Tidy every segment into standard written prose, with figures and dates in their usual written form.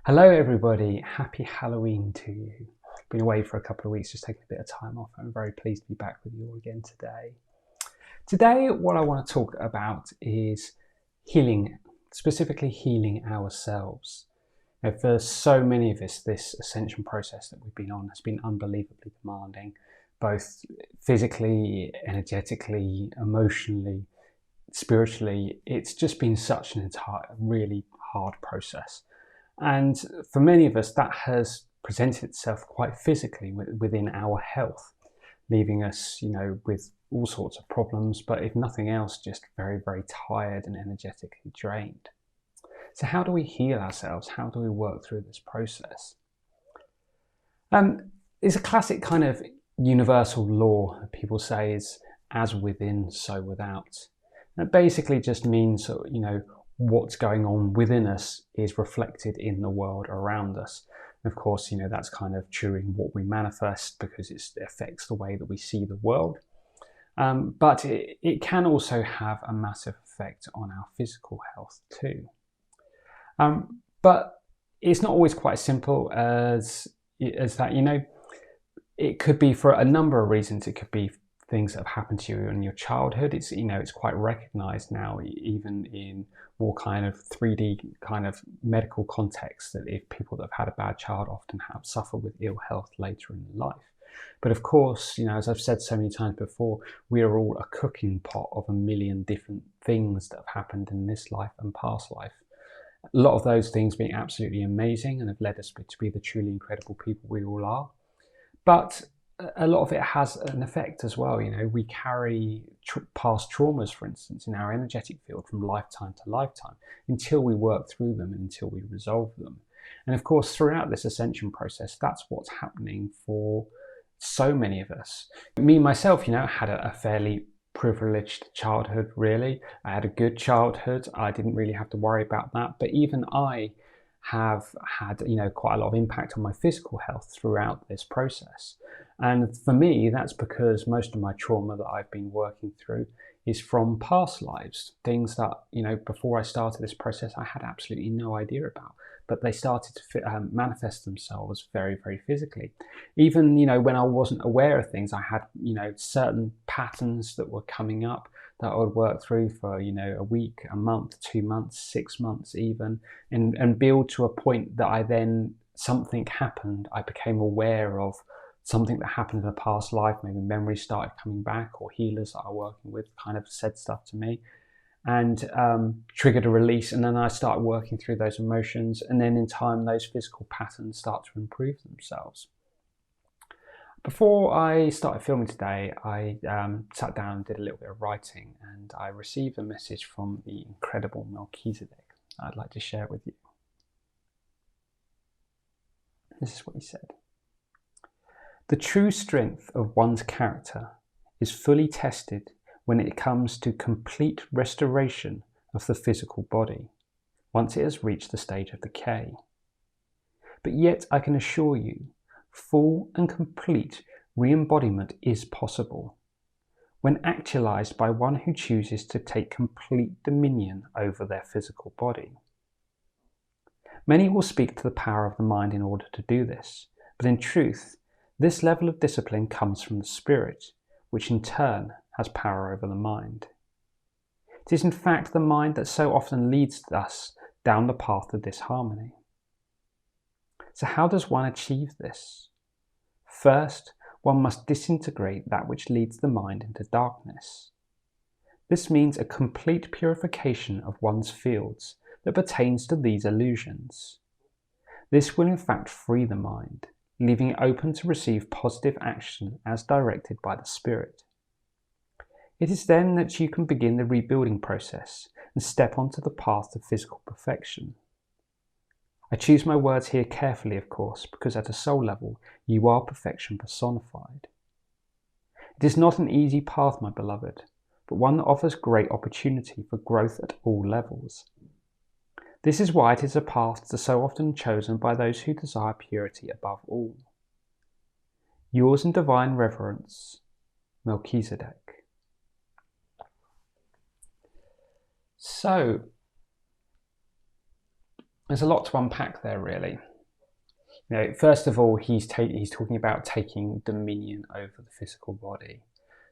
Hello everybody, happy Halloween to you. Been away for a couple of weeks, just taking a bit of time off. I'm very pleased to be back with you all again today. Today, what I want to talk about is healing, specifically healing ourselves. Now, for so many of us, this ascension process that we've been on has been unbelievably demanding, both physically, energetically, emotionally, spiritually. It's just been such an really hard process. And for many of us, that has presented itself quite physically within our health, leaving us, with all sorts of problems, but if nothing else, just very, very tired and energetically drained. So how do we heal ourselves? How do we work through this process? It's a classic kind of universal law that people say is as within, so without. That basically just means, what's going on within us is reflected in the world around us. And of course, that's kind of true in what we manifest because it affects the way that we see the world. But it can also have a massive effect on our physical health too. But it's not always quite as simple as that. It could be for a number of reasons. It could be things that have happened to you in your childhood. It's quite recognized now, even in more kind of 3D kind of medical context, that if people that have had a bad child often suffer with ill health later in life. But of course, as I've said so many times before, we are all a cooking pot of a million different things that have happened in this life and past life. A lot of those things being absolutely amazing and have led us to be the truly incredible people we all are. But a lot of it has an effect as well. We carry past traumas, for instance, in our energetic field from lifetime to lifetime until we work through them and until we resolve them. And of course, throughout this ascension process, that's what's happening for so many of us. Me, myself, had a fairly privileged childhood, really. I had a good childhood. I didn't really have to worry about that. But even I have had, quite a lot of impact on my physical health throughout this process. And for me, that's because most of my trauma that I've been working through is from past lives, things that, before I started this process, I had absolutely no idea about, but they started to manifest themselves very, very physically. Even, when I wasn't aware of things, I had, certain patterns that were coming up that I would work through for, a week, a month, 2 months, 6 months even, and build to a point that something happened. I became aware of something that happened in a past life. Maybe memories started coming back, or healers that I'm working with kind of said stuff to me and triggered a release. And then I started working through those emotions. And then in time, those physical patterns start to improve themselves. Before I started filming today, I sat down and did a little bit of writing, and I received a message from the incredible Melchizedek I'd like to share with you. This is what he said. The true strength of one's character is fully tested when it comes to complete restoration of the physical body, once it has reached the stage of decay. But yet I can assure you, full and complete re-embodiment is possible when actualized by one who chooses to take complete dominion over their physical body. Many will speak to the power of the mind in order to do this, but in truth, this level of discipline comes from the spirit, which in turn has power over the mind. It is in fact the mind that so often leads us down the path of disharmony. So how does one achieve this? First, one must disintegrate that which leads the mind into darkness. This means a complete purification of one's fields that pertains to these illusions. This will in fact free the mind, leaving it open to receive positive action as directed by the spirit. It is then that you can begin the rebuilding process and step onto the path to physical perfection. I choose my words here carefully, of course, because at a soul level, you are perfection personified. It is not an easy path, my beloved, but one that offers great opportunity for growth at all levels. This is why it is a path that is so often chosen by those who desire purity above all. Yours in divine reverence, Melchizedek. So, there's a lot to unpack there, really. First of all, he's talking about taking dominion over the physical body.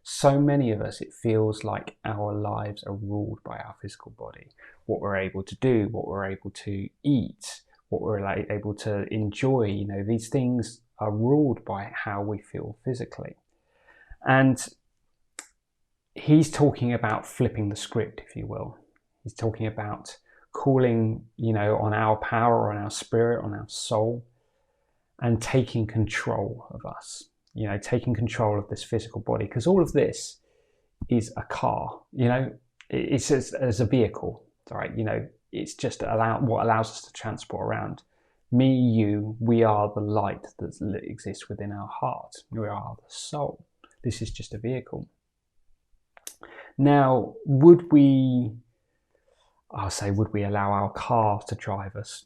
So many of us, it feels like our lives are ruled by our physical body. What we're able to do, what we're able to eat, what we're able to enjoy, these things are ruled by how we feel physically. And he's talking about flipping the script, if you will. He's talking about calling, on our power, on our spirit, on our soul, and taking control of us, taking control of this physical body. Because all of this is a car, it's as a vehicle, right? It's just what allows us to transport around. Me, you, we are the light that exists within our heart. We are the soul. This is just a vehicle. Now, would we allow our car to drive us,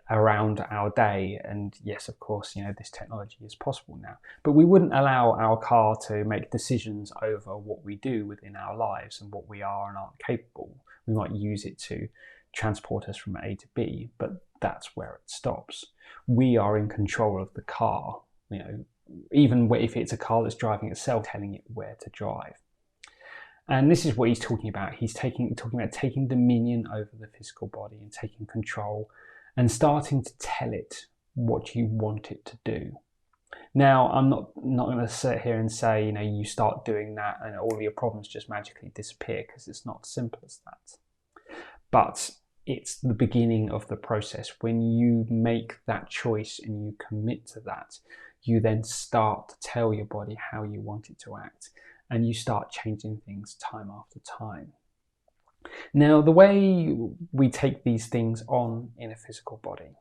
around our day? And yes, of course, this technology is possible now, but we wouldn't allow our car to make decisions over what we do within our lives and what we are and aren't capable. We might use it to transport us from A to B, but that's where it stops. We are in control of the car, even if it's a car that's driving itself, telling it where to drive. And this is what he's talking about. He's talking about taking dominion over the physical body and taking control and starting to tell it what you want it to do. Now, I'm not going to sit here and say, you start doing that and all of your problems just magically disappear, because it's not as simple as that. But it's the beginning of the process. When you make that choice and you commit to that, you then start to tell your body how you want it to act. And you start changing things time after time. Now, the way we take these things on in a physical body,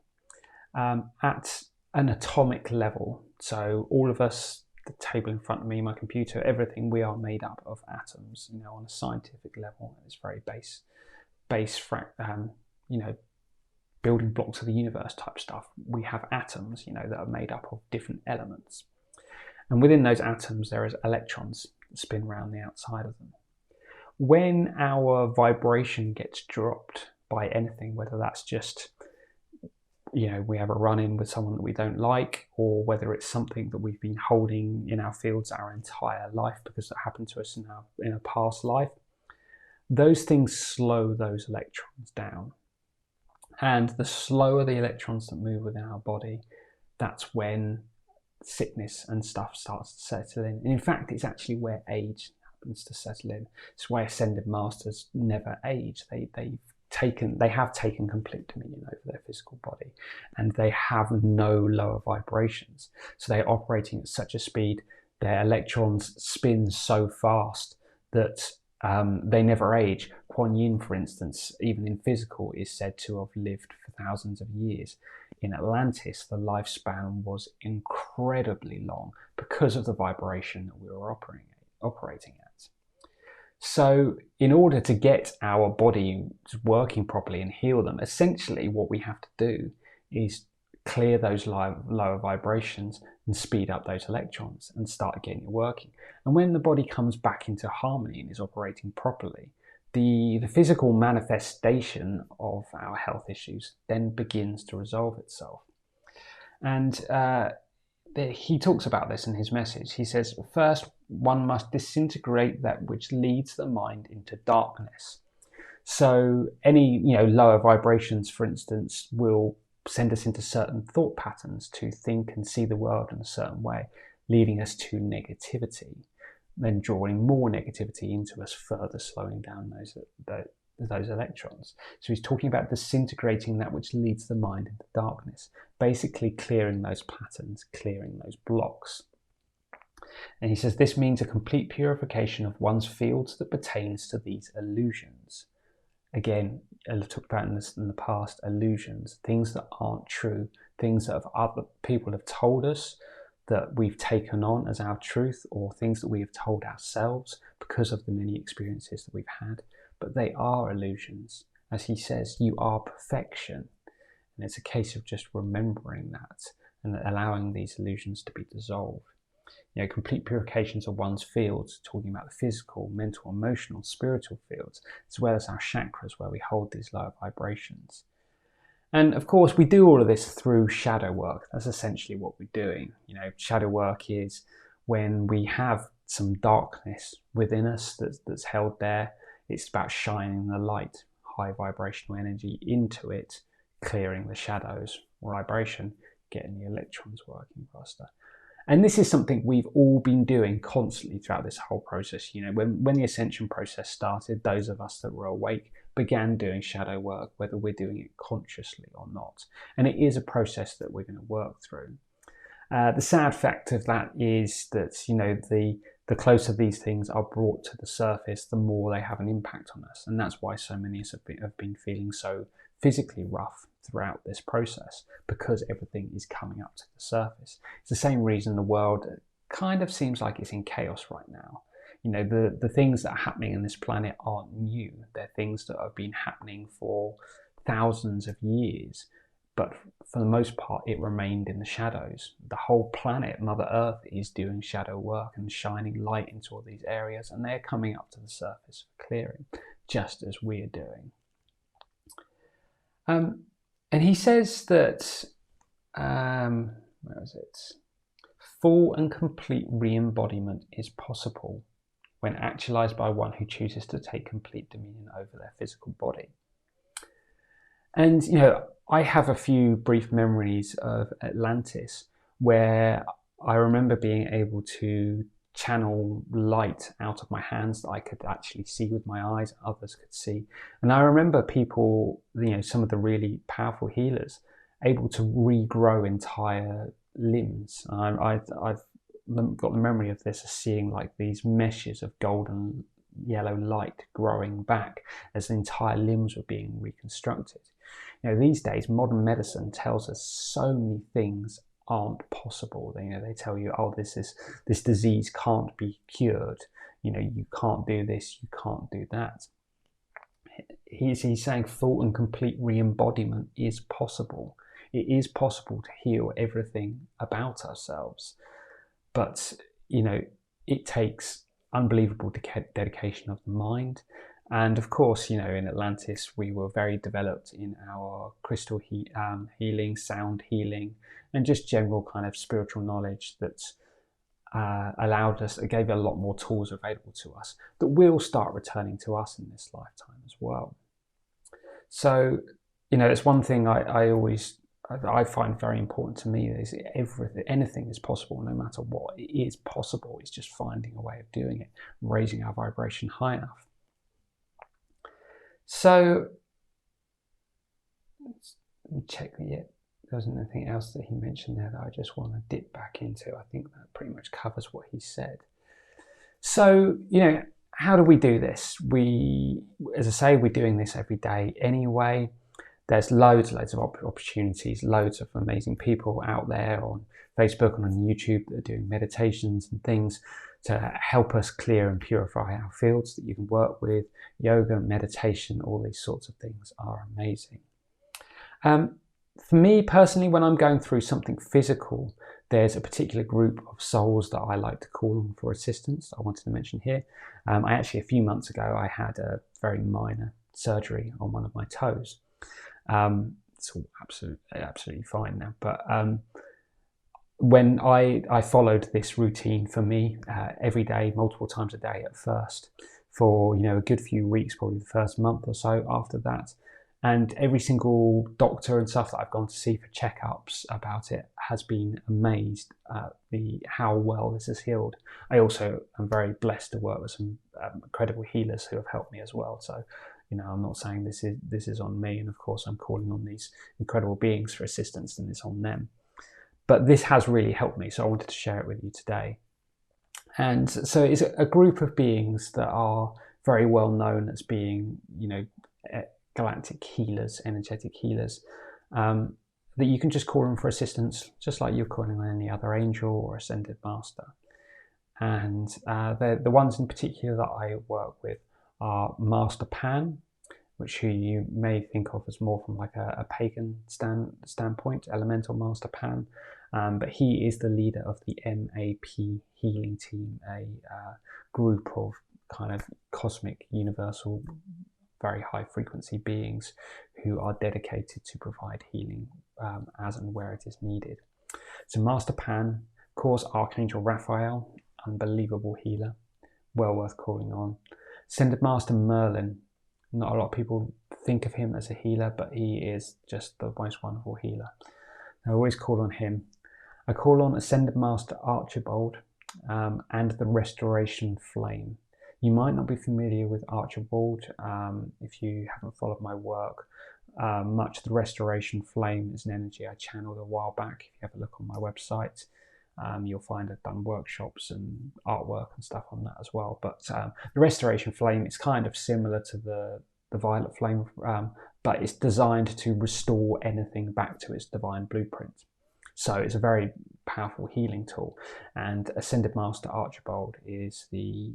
at an atomic level, so all of us, the table in front of me, my computer, everything, we are made up of atoms, on a scientific level. It's very base building blocks of the universe type stuff. We have atoms, that are made up of different elements. And within those atoms, there is electrons that spin around the outside of them. When our vibration gets dropped by anything, whether that's just, we have a run-in with someone that we don't like, or whether it's something that we've been holding in our fields our entire life because it happened to us in a past life, those things slow those electrons down. And the slower the electrons that move within our body, that's when sickness and stuff starts to settle in. And in fact, it's actually where age happens to settle in. It's why ascended masters never age. They have taken complete dominion over their physical body, and they have no lower vibrations. So they're operating at such a speed, their electrons spin so fast that they never age. Kuan Yin, for instance, even in physical, is said to have lived for thousands of years. In Atlantis, the lifespan was incredibly long because of the vibration that we were operating at. So in order to get our body working properly and heal them, essentially what we have to do is clear those lower vibrations and speed up those electrons and start getting it working. And when the body comes back into harmony and is operating properly, the physical manifestation of our health issues then begins to resolve itself. And he talks about this in his message. He says, first, one must disintegrate that which leads the mind into darkness. So any lower vibrations, for instance, will send us into certain thought patterns to think and see the world in a certain way, leading us to negativity, then drawing more negativity into us, further slowing down those electrons. So he's talking about disintegrating that which leads the mind into darkness, basically clearing those patterns, clearing those blocks. And he says this means a complete purification of one's fields that pertains to these illusions. Again, I've talked about in the past, illusions, things that aren't true, things that other people have told us that we've taken on as our truth, or things that we have told ourselves because of the many experiences that we've had. But they are illusions. As he says, you are perfection. And it's a case of just remembering that and allowing these illusions to be dissolved. Complete purifications of one's fields, talking about the physical, mental, emotional, spiritual fields, as well as our chakras where we hold these lower vibrations. And of course, we do all of this through shadow work. That's essentially what we're doing. Shadow work is when we have some darkness within us that's held there. It's about shining the light, high vibrational energy into it, clearing the shadows, vibration, getting the electrons working faster. And this is something we've all been doing constantly throughout this whole process. When the ascension process started, those of us that were awake began doing shadow work, whether we're doing it consciously or not. And it is a process that we're going to work through. The sad fact of that is that, the closer these things are brought to the surface, the more they have an impact on us. And that's why so many of us have been feeling so physically rough throughout this process, because everything is coming up to the surface. It's the same reason the world kind of seems like it's in chaos right now. The things that are happening in this planet aren't new. They're things that have been happening for thousands of years, but for the most part, it remained in the shadows. The whole planet, Mother Earth, is doing shadow work and shining light into all these areas, and they're coming up to the surface for clearing, just as we're doing. And he says that, where is it? Full and complete re-embodiment is possible when actualized by one who chooses to take complete dominion over their physical body. And, I have a few brief memories of Atlantis where I remember being able to channel light out of my hands that I could actually see with my eyes, others could see. And I remember people, some of the really powerful healers, able to regrow entire limbs. I've got the memory of this as seeing like these meshes of golden yellow light growing back as the entire limbs were being reconstructed. These days, modern medicine tells us so many things aren't possible. They tell you, oh, this disease can't be cured. You can't do this, you can't do that. He's saying full and complete re-embodiment is possible. It is possible to heal everything about ourselves. But, it takes unbelievable dedication of the mind. And of course, in Atlantis, we were very developed in our crystal healing, sound healing, and just general kind of spiritual knowledge that gave a lot more tools available to us that will start returning to us in this lifetime as well. So, it's one thing I find very important to me is anything is possible, no matter what. It is possible. It's just finding a way of doing it, raising our vibration high enough. So, let me check there wasn't anything else that he mentioned there that I just want to dip back into. I think that pretty much covers what he said. So, how do we do this? As I say, we're doing this every day anyway. There's loads of opportunities, loads of amazing people out there on Facebook and on YouTube that are doing meditations and things to help us clear and purify our fields that you can work with. Yoga, meditation, all these sorts of things are amazing. For me personally, when I'm going through something physical, there's a particular group of souls that I like to call on for assistance I wanted to mention here. A few months ago, I had a very minor surgery on one of my toes. It's all absolutely fine now. But when I followed this routine for me every day, multiple times a day at first, for a good few weeks, probably the first month or so after that. And every single doctor and stuff that I've gone to see for checkups about it has been amazed at how well this has healed. I also am very blessed to work with some incredible healers who have helped me as well. So, I'm not saying this is on me, and of course I'm calling on these incredible beings for assistance, and it's on them. But this has really helped me, so I wanted to share it with you today. And so it's a group of beings that are very well known as being, galactic healers, energetic healers, that you can just call them for assistance, just like you're calling on any other angel or ascended master. And the ones in particular that I work with are Master Pan, which you may think of as more from like a pagan standpoint, Elemental Master Pan. But he is the leader of the MAP healing team, a group of kind of cosmic universal very high frequency beings who are dedicated to provide healing as and where it is needed. So Master Pan, of course, Archangel Raphael, unbelievable healer, well worth calling on. Ascended Master Merlin, not a lot of people think of him as a healer, but he is just the most wonderful healer. I always call on him. I call on Ascended Master Archibald and the Restoration Flame. You might not be familiar with Archibald if you haven't followed my work. Much the Restoration Flame is an energy I channeled a while back. If you have a look on my website, you'll find I've done workshops and artwork and stuff on that as well. But the Restoration Flame is kind of similar to the Violet Flame, but it's designed to restore anything back to its divine blueprint. So it's a very powerful healing tool. And Ascended Master Archibald is the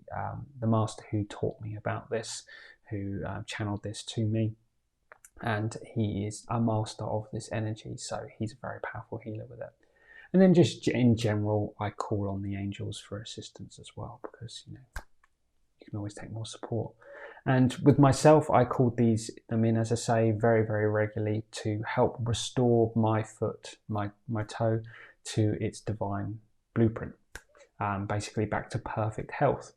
master who taught me about this, who channeled this to me. And he is a master of this energy, so he's a very powerful healer with it. And then just in general, I call on the angels for assistance as well, because you can always take more support. And with myself, I called them in, as I say, very, very regularly to help restore my foot, my toe, to its divine blueprint, basically back to perfect health.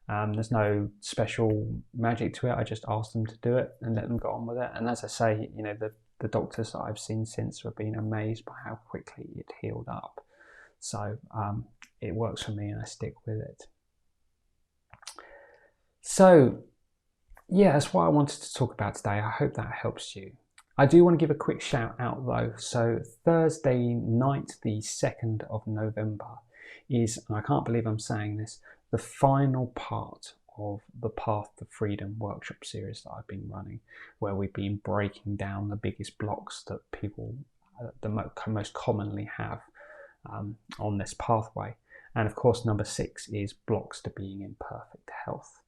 There's no special magic to it. I just asked them to do it and let them get on with it. And as I say, the doctors that I've seen since have been amazed by how quickly it healed up. So it works for me and I stick with it. So yeah, that's what I wanted to talk about today. I hope that helps you. I do want to give a quick shout out though. So Thursday night, the 2nd of November is, and I can't believe I'm saying this, the final part of the Path to Freedom workshop series that I've been running, where we've been breaking down the biggest blocks that people most commonly have on this pathway. And of course, number 6 is blocks to being in perfect health.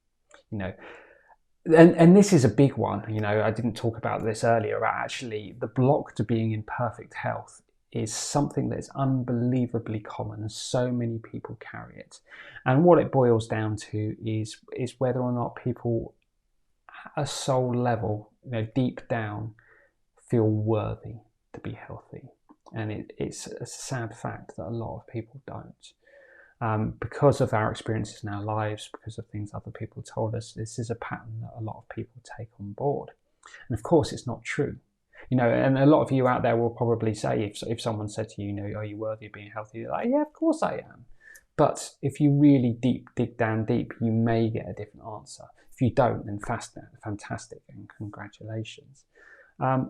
And this is a big one. I didn't talk about this earlier, but actually the block to being in perfect health is something that is unbelievably common, and so many people carry it. And what it boils down to is whether or not people at a soul level, deep down, feel worthy to be healthy. And it's a sad fact that a lot of people don't. Because of our experiences in our lives, because of things other people told us, this is a pattern that a lot of people take on board. And of course, it's not true. And a lot of you out there will probably say, if someone said to you, are you worthy of being healthy? You're like, yeah, of course I am. But if you really dig down deep, you may get a different answer. If you don't, then fantastic and congratulations.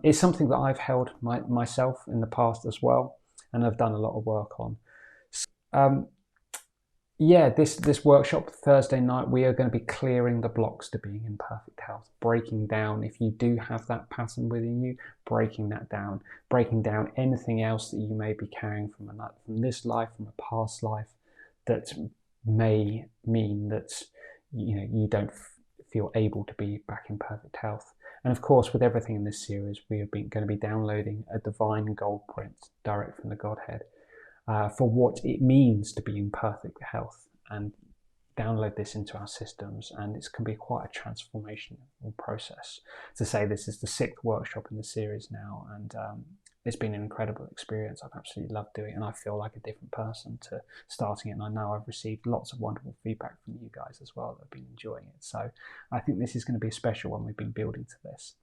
It's something that I've held myself in the past as well, and I've done a lot of work on. Yeah, this workshop Thursday night, we are going to be clearing the blocks to being in perfect health, breaking down, if you do have that pattern within you, breaking that down, breaking down anything else that you may be carrying from this life, from a past life, that may mean that you don't feel able to be back in perfect health. And of course, with everything in this series, we are going to be downloading a divine gold print direct from the Godhead, for what it means to be in perfect health, and download this into our systems. And it's can be quite a transformational process. To say this is the 6th workshop in the series now, and it's been an incredible experience. I've absolutely loved doing it, and I feel like a different person to starting it. And I know I've received lots of wonderful feedback from you guys as well that have been enjoying it. So I think this is going to be a special one. We've been building to this.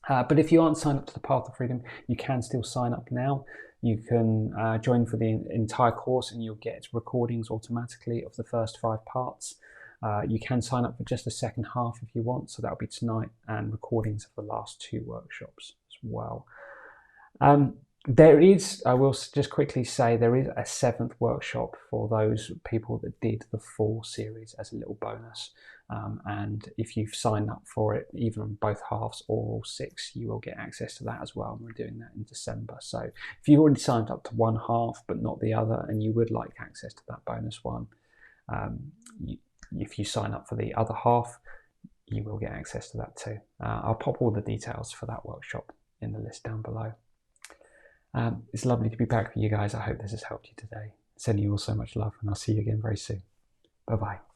But if you aren't signed up to the Path of Freedom, you can still sign up now. You can join for the entire course, and you'll get recordings automatically of the first 5 parts. You can sign up for just the second half if you want, so that'll be tonight, and recordings of the last 2 workshops as well. There is, I will just quickly say, there is a 7th workshop for those people that did the full series as a little bonus. And if you've signed up for it, either on both halves or all 6, you will get access to that as well. And we're doing that in December. So if you've already signed up to one half but not the other, and you would like access to that bonus one, if you sign up for the other half, you will get access to that too. I'll pop all the details for that workshop in the list down below. It's lovely to be back with you guys. I hope this has helped you today. Sending you all so much love, and I'll see you again very soon. Bye-bye.